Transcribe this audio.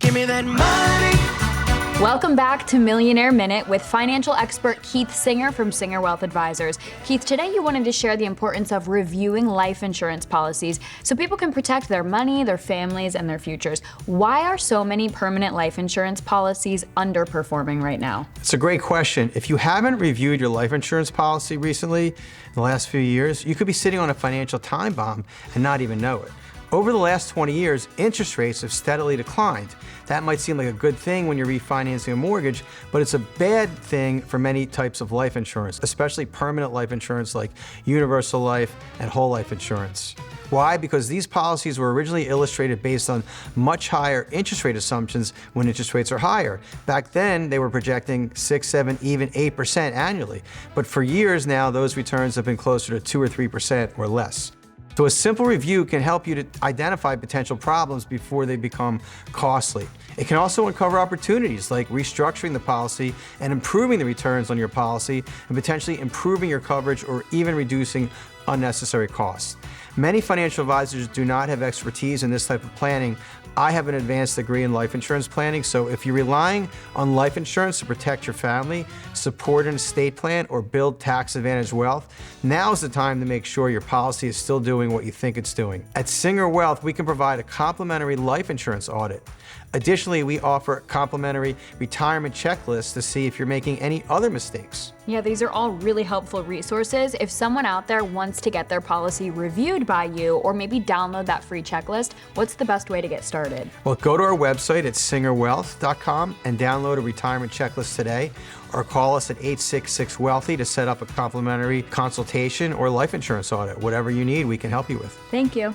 Give me that money. Welcome back to Millionaire Minute with financial expert Keith Singer from Singer Wealth Advisors. Keith, today you wanted to share the importance of reviewing life insurance policies so people can protect their money, their families, and their futures. Why are so many permanent life insurance policies underperforming right now? It's a great question. If you haven't reviewed your life insurance policy recently, in the last few years, you could be sitting on a financial time bomb and not even know it. Over the last 20 years, interest rates have steadily declined. That might seem like a good thing when you're refinancing a mortgage, but it's a bad thing for many types of life insurance, especially permanent life insurance like universal life and whole life insurance. Why? Because these policies were originally illustrated based on much higher interest rate assumptions when interest rates are higher. Back then, they were projecting 6, 7, even 8% annually. But for years now, those returns have been closer to 2 or 3% or less. So a simple review can help you to identify potential problems before they become costly. It can also uncover opportunities like restructuring the policy and improving the returns on your policy and potentially improving your coverage or even reducing unnecessary costs. Many financial advisors do not have expertise in this type of planning. I have an advanced degree in life insurance planning, so if you're relying on life insurance to protect your family, support an estate plan, or build tax-advantaged wealth, now's the time to make sure your policy is still doing what you think it's doing. At Singer Wealth, we can provide a complimentary life insurance audit. Additionally, we offer complimentary retirement checklists to see if you're making any other mistakes. Yeah, these are all really helpful resources. If someone out there wants to get their policy reviewed by you or maybe download that free checklist, what's the best way to get started? Well, go to our website at singerwealth.com and download a retirement checklist today, or call us at 866-WEALTHY to set up a complimentary consultation or life insurance audit. Whatever you need, we can help you with. Thank you.